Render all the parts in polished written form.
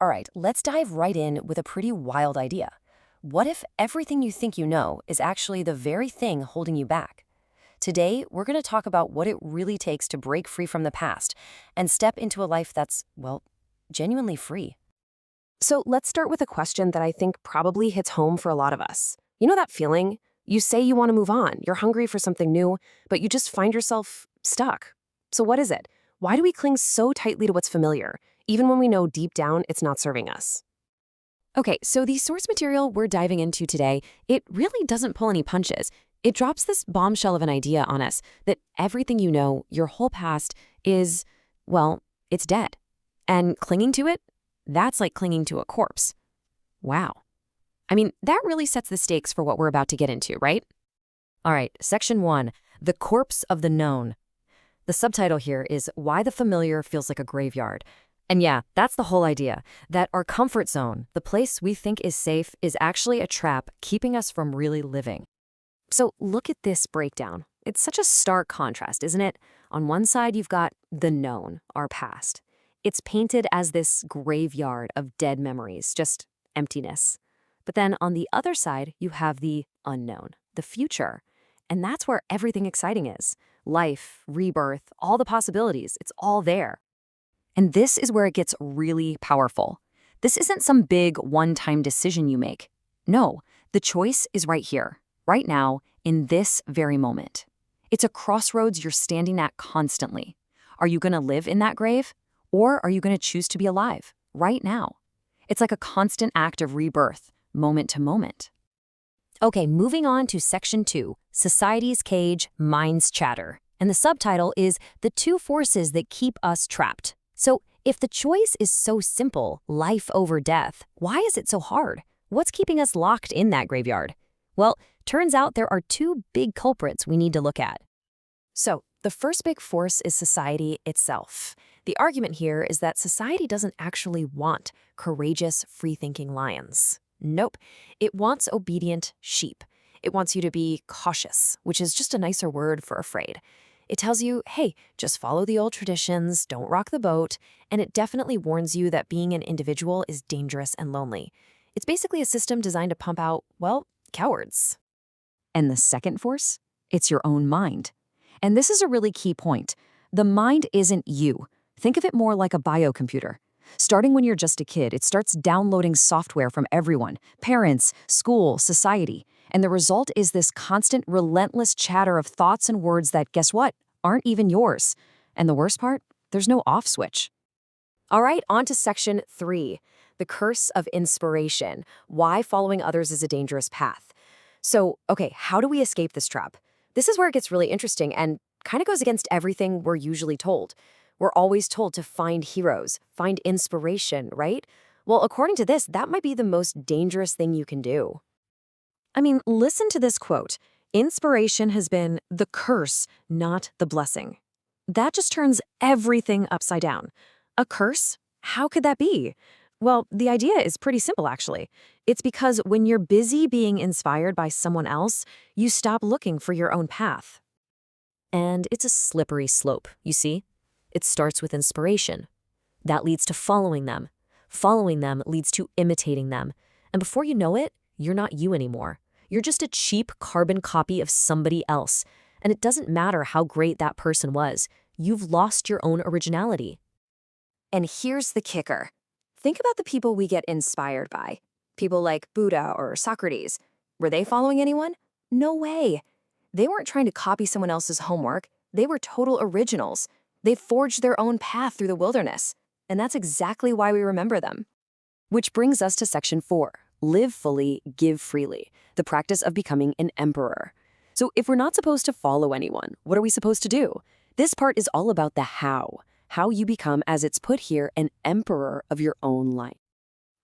All right, let's dive right in with a pretty wild idea. What if everything you think you know is actually the very thing holding you back? Today, we're going to talk about what it really takes to break free from the past and step into a life that's, well, genuinely free. So let's start with a question that I think probably hits home for a lot of us. You know that feeling? You say you want to move on, you're hungry for something new, but you just find yourself stuck. So what is it? Why do we cling so tightly to what's familiar, even when we know deep down it's not serving us? Okay, so the source material we're diving into today, it really doesn't pull any punches. It drops this bombshell of an idea on us that everything you know, your whole past, is, well, it's dead. And clinging to it, that's like clinging to a corpse. Wow. I mean, that really sets the stakes for what we're about to get into, right? All right, Section 1, The Corpse of the Known. The subtitle here is Why the Familiar Feels Like a Graveyard. And yeah, that's the whole idea, that our comfort zone, the place we think is safe, is actually a trap keeping us from really living. So look at this breakdown. It's such a stark contrast, isn't it? On one side, you've got the known, our past. It's painted as this graveyard of dead memories, just emptiness. But then on the other side, you have the unknown, the future. And that's where everything exciting is. Life, rebirth, all the possibilities, it's all there. And this is where it gets really powerful. This isn't some big one-time decision you make. No, the choice is right here, right now, in this very moment. It's a crossroads you're standing at constantly. Are you going to live in that grave? Or are you going to choose to be alive, right now? It's like a constant act of rebirth, moment to moment. Okay, moving on to Section 2, Society's Cage, Mind's Chatter. And the subtitle is The Two Forces That Keep Us Trapped. So, if the choice is so simple, life over death, why is it so hard? What's keeping us locked in that graveyard? Well, turns out there are two big culprits we need to look at. So, the first big force is society itself. The argument here is that society doesn't actually want courageous, free-thinking lions. Nope. It wants obedient sheep. It wants you to be cautious, which is just a nicer word for afraid. It tells you, hey, just follow the old traditions, don't rock the boat, and it definitely warns you that being an individual is dangerous and lonely. It's basically a system designed to pump out, well, cowards. And the second force? It's your own mind. And this is a really key point. The mind isn't you. Think of it more like a biocomputer. Starting when you're just a kid, it starts downloading software from everyone, parents, school, society. And the result is this constant, relentless chatter of thoughts and words that, guess what, aren't even yours. And the worst part? There's no off switch. All right, on to Section 3, the curse of inspiration, why following others is a dangerous path. So, okay, how do we escape this trap? This is where it gets really interesting and kind of goes against everything we're usually told. We're always told to find heroes, find inspiration, right? Well, according to this, that might be the most dangerous thing you can do. I mean, listen to this quote. Inspiration has been the curse, not the blessing. That just turns everything upside down. A curse? How could that be? Well, the idea is pretty simple, actually. It's because when you're busy being inspired by someone else, you stop looking for your own path. And it's a slippery slope, you see? It starts with inspiration. That leads to following them. Following them leads to imitating them. And before you know it, you're not you anymore. You're just a cheap carbon copy of somebody else. And it doesn't matter how great that person was. You've lost your own originality. And here's the kicker. Think about the people we get inspired by. People like Buddha or Socrates. Were they following anyone? No way. They weren't trying to copy someone else's homework. They were total originals. They forged their own path through the wilderness. And that's exactly why we remember them. Which brings us to Section 4, Live Fully, Give Freely, the practice of becoming an emperor. So if we're not supposed to follow anyone, what are we supposed to do? This part is all about the how you become, as it's put here, an emperor of your own life.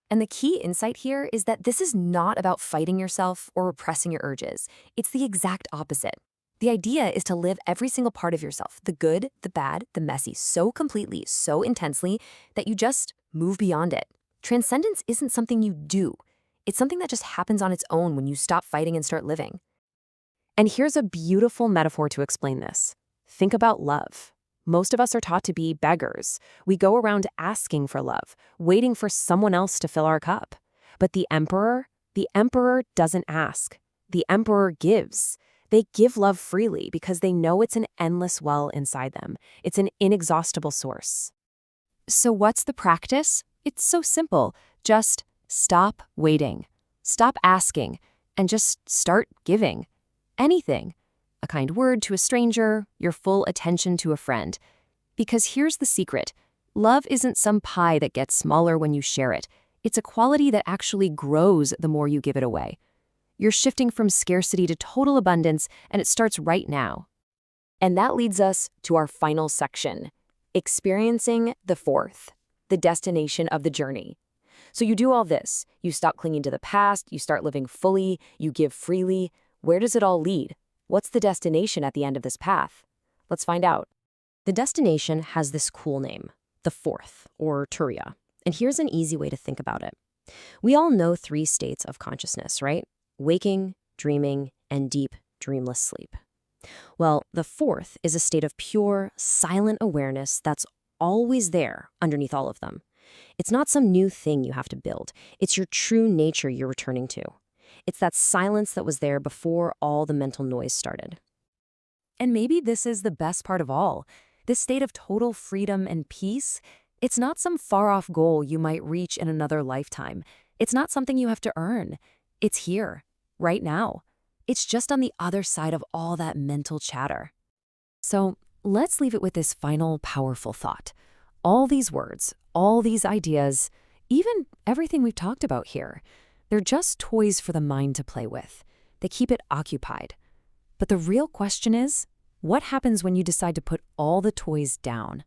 And the key insight here is that this is not about fighting yourself or repressing your urges. It's the exact opposite. The idea is to live every single part of yourself, the good, the bad, the messy, so completely, so intensely, that you just move beyond it. Transcendence isn't something you do. It's something that just happens on its own when you stop fighting and start living. And here's a beautiful metaphor to explain this. Think about love. Most of us are taught to be beggars. We go around asking for love, waiting for someone else to fill our cup. But the emperor doesn't ask. The emperor gives. They give love freely because they know it's an endless well inside them. It's an inexhaustible source. So what's the practice? It's so simple. Just stop waiting. Stop asking. And just start giving. Anything. A kind word to a stranger, your full attention to a friend. Because here's the secret. Love isn't some pie that gets smaller when you share it. It's a quality that actually grows the more you give it away. You're shifting from scarcity to total abundance, and it starts right now. And that leads us to our final section, experiencing the fourth, the destination of the journey. So you do all this. You stop clinging to the past, you start living fully, you give freely. Where does it all lead? What's the destination at the end of this path? Let's find out. The destination has this cool name, the fourth, or Turiya. And here's an easy way to think about it. We all know 3 states of consciousness, right? Waking, dreaming, and deep, dreamless sleep. Well, the fourth is a state of pure, silent awareness that's always there underneath all of them. It's not some new thing you have to build. It's your true nature you're returning to. It's that silence that was there before all the mental noise started. And maybe this is the best part of all. This state of total freedom and peace, it's not some far-off goal you might reach in another lifetime. It's not something you have to earn. It's here, right now. It's just on the other side of all that mental chatter. So let's leave it with this final powerful thought. All these words, all these ideas, even everything we've talked about here, they're just toys for the mind to play with. They keep it occupied. But the real question is, what happens when you decide to put all the toys down?